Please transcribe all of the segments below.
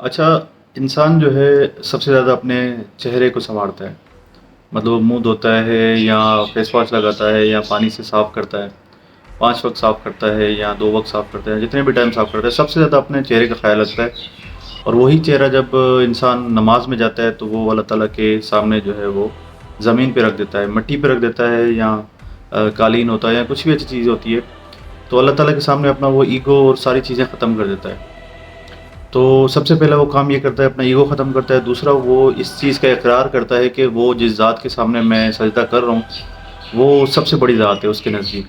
اچھا، انسان جو ہے سب سے زیادہ اپنے چہرے کو سنوارتا ہے، مطلب وہ منہ دھوتا ہے یا فیس واش لگاتا ہے یا پانی سے صاف کرتا ہے، 5 وقت صاف کرتا ہے یا 2 وقت صاف کرتا ہے، جتنے بھی ٹائم صاف کرتا ہے سب سے زیادہ اپنے چہرے کا خیال رکھتا ہے۔ اور وہی چہرہ جب انسان نماز میں جاتا ہے تو وہ اللہ تعالیٰ کے سامنے جو ہے وہ زمین پہ رکھ دیتا ہے، مٹی پہ رکھ دیتا ہے یا قالین ہوتا ہے یا کچھ بھی اچھی چیز ہوتی ہے، تو اللہ تعالیٰ کے سامنے اپنا وہ ایگو اور ساری چیزیں ختم کر دیتا ہے۔ تو سب سے پہلا وہ کام یہ کرتا ہے، اپنا ایگو ختم کرتا ہے۔ دوسرا وہ اس چیز کا اقرار کرتا ہے کہ وہ جس ذات کے سامنے میں سجدہ کر رہا ہوں وہ سب سے بڑی ذات ہے اس کے نزدیک۔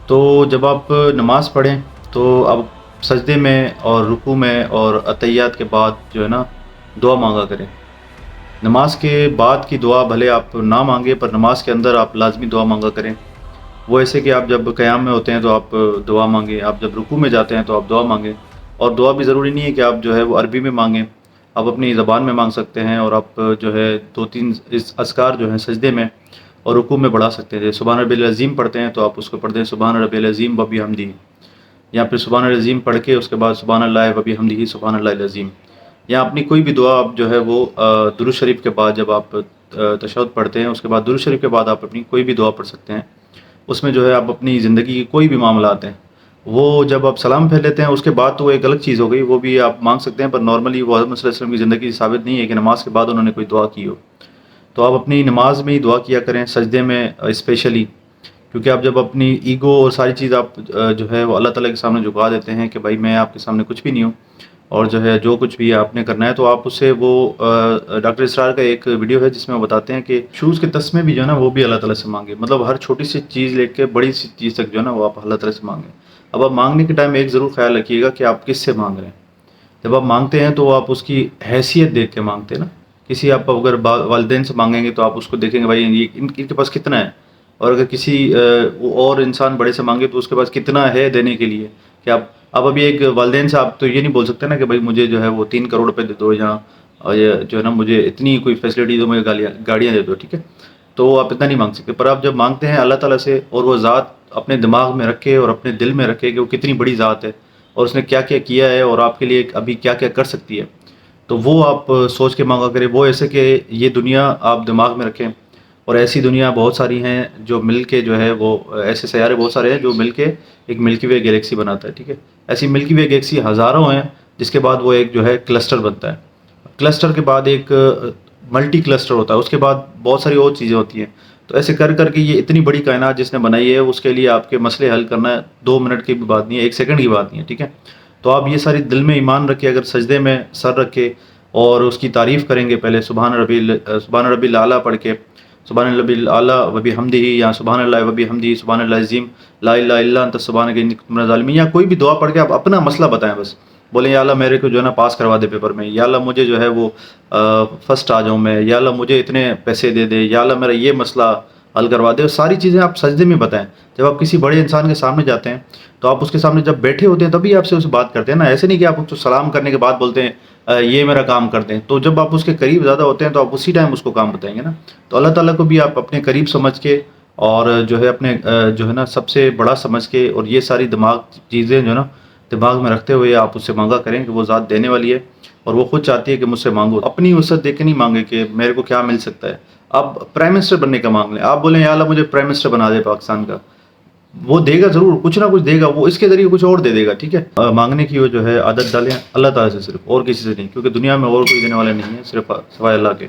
تو جب آپ نماز پڑھیں تو اب سجدے میں اور رکوع میں اور عطیات کے بعد جو ہے نا دعا مانگا کریں۔ نماز کے بعد کی دعا بھلے آپ نہ مانگے پر نماز کے اندر آپ لازمی دعا مانگا کریں۔ وہ ایسے کہ آپ جب قیام میں ہوتے ہیں تو آپ دعا مانگیں، آپ جب رکوع میں جاتے ہیں تو آپ دعا مانگیں۔ اور دعا بھی ضروری نہیں ہے کہ آپ جو ہے وہ عربی میں مانگیں، آپ اپنی زبان میں مانگ سکتے ہیں، اور آپ جو ہے 2-3 اذکار جو ہیں سجدے میں اور رکوع میں بڑھا سکتے ہیں۔ جیسے سبحان ربی العظیم پڑھتے ہیں تو آپ اس کو پڑھتے ہیں سبحان ربی العظیم و بحمدہ، یا پھر سبحان العظیم پڑھ کے اس کے بعد سبحان اللہ و بحمدہ سبحان اللہ العظیم، یا اپنی کوئی بھی دعا آپ جو ہے وہ درود شریف کے بعد جب آپ تشہد پڑھتے ہیں اس کے بعد درود شریف کے بعد آپ اپنی کوئی بھی دعا پڑھ سکتے ہیں۔ اس میں جو ہے آپ اپنی زندگی کی کوئی بھی معاملات ہیں وہ جب آپ سلام پھیر لیتے ہیں اس کے بعد تو وہ ایک الگ چیز ہو گئی، وہ بھی آپ مانگ سکتے ہیں، پر نارملی وہ حضرت صلی اللہ علیہ وسلم کی زندگی سے ثابت نہیں ہے کہ نماز کے بعد انہوں نے کوئی دعا کی ہو۔ تو آپ اپنی نماز میں ہی دعا کیا کریں، سجدے میں اسپیشلی، کیونکہ آپ جب اپنی ایگو اور ساری چیز آپ جو ہے وہ اللہ تعالیٰ کے سامنے جھکا دیتے ہیں کہ بھائی میں آپ کے سامنے کچھ بھی نہیں ہوں، اور جو ہے جو کچھ بھی آپ نے کرنا ہے، تو آپ اسے وہ ڈاکٹر اسرار کا ایک ویڈیو ہے جس میں وہ بتاتے ہیں کہ شوز کے تسمے بھی جو ہے نا وہ بھی اللہ تعالیٰ سے مانگے، مطلب ہر چھوٹی سی چیز لے کے بڑی سی چیز تک جو ہے نا وہ آپ اللہ تعالیٰ سے مانگیں۔ اب آپ مانگنے کے ٹائم ایک ضرور خیال رکھیے گا کہ آپ کس سے مانگ رہے ہیں۔ جب آپ مانگتے ہیں تو آپ اس کی حیثیت دیکھ کے مانگتے ہیں نا، کسی آپ اگر والدین سے مانگیں گے تو آپ اس کو دیکھیں گے بھائی یہ ان کے پاس کتنا ہے، اور اگر کسی اور انسان بڑے سے مانگے تو اس کے پاس کتنا ہے دینے کے لیے، کہ آپ ابھی ایک والدین سے آپ تو یہ نہیں بول سکتے نا کہ بھائی مجھے جو ہے وہ 3 کروڑ روپے دے دو، یا جو ہے نا مجھے اتنی کوئی فیسلٹی دو، مجھے گاڑیاں دے دو، ٹھیک ہے، تو آپ اتنا نہیں مانگ سکتے۔ پر آپ جب مانگتے ہیں اللہ تعالیٰ سے اور وہ ذات اپنے دماغ میں رکھے اور اپنے دل میں رکھے کہ وہ کتنی بڑی ذات ہے اور اس نے کیا کیا کیا ہے اور آپ کے لیے ابھی کیا کیا کر سکتی ہے، تو وہ آپ سوچ کے مانگا کریں۔ وہ ایسے کہ یہ دنیا آپ دماغ میں رکھیں، اور ایسی دنیا بہت ساری ہیں جو مل کے جو ہے وہ ایسے سیارے بہت سارے ہیں جو مل کے ایک ملکی وے گلیکسی بناتا ہے، ٹھیک ہے، ایسی ملکی وے گلیکسی ہزاروں ہیں، جس کے بعد وہ ایک جو ہے کلسٹر بنتا ہے، کلسٹر کے بعد ایک ملٹی کلسٹر ہوتا ہے، اس کے بعد بہت ساری اور چیزیں ہوتی ہیں۔ تو ایسے کر کر کے یہ اتنی بڑی کائنات جس نے بنائی ہے اس کے لیے آپ کے مسئلے حل کرنا 2 منٹ کی بھی بات نہیں ہے، 1 سیکنڈ کی بات نہیں ہے، ٹھیک ہے۔ تو آپ یہ ساری دل میں ایمان رکھے، اگر سجدے میں سر رکھے اور اس کی تعریف کریں گے، پہلے سبحان ربی الاعلیٰ پڑھ کے، سبحان ربی الاعلیٰ و بحمدہ، یا سبحان اللہ و بحمدہ سبحان اللہ العظیم لا الہ الا انت سبحانک انی کنت من الظالمین، یا کوئی بھی دعا پڑھ کے آپ اپنا مسئلہ بتائیں، بس بولیں یا اللہ میرے کو جو ہے نا پاس کروا دے پیپر میں، یا اللہ مجھے جو ہے وہ فرسٹ آ جاؤں میں، یا اللہ مجھے اتنے پیسے دے دے، یا اللہ میرا یہ مسئلہ حل کروا دے۔ ساری چیزیں آپ سجدے میں بتائیں۔ جب آپ کسی بڑے انسان کے سامنے جاتے ہیں تو آپ اس کے سامنے جب بیٹھے ہوتے ہیں تبھی آپ سے بات کرتے ہیں نا، ایسے نہیں کہ آپ اس کو سلام کرنے کے بعد بولتے ہیں یہ میرا کام کر دیں۔ تو جب آپ اس کے قریب زیادہ ہوتے ہیں تو آپ اسی ٹائم اس کو کام بتائیں گے نا۔ تو اللہ تعالیٰ کو بھی آپ اپنے قریب سمجھ کے اور جو ہے اپنے جو ہے نا سب سے بڑا سمجھ کے، اور یہ ساری چیزیں جو ہے نا دماغ میں رکھتے ہوئے آپ اس سے مانگا کریں کہ وہ ذات دینے والی ہے، اور وہ خود چاہتی ہے کہ مجھ سے مانگو۔ اپنی وسعت دیکھ کے نہیں مانگے کہ میرے کو کیا مل سکتا ہے۔ آپ پرائم منسٹر بننے کا مانگ لیں، آپ بولیں یا اللہ مجھے پرائم منسٹر بنا دے پاکستان کا، وہ دے گا ضرور، کچھ نہ کچھ دے گا، وہ اس کے ذریعے کچھ اور دے دے گا، ٹھیک ہے۔ مانگنے کی وہ جو ہے عادت ڈالیں اللہ تعالیٰ سے، صرف اور کسی سے نہیں، کیونکہ دنیا میں اور کوئی دینے والا نہیں ہے صرف سوائے اللہ کے۔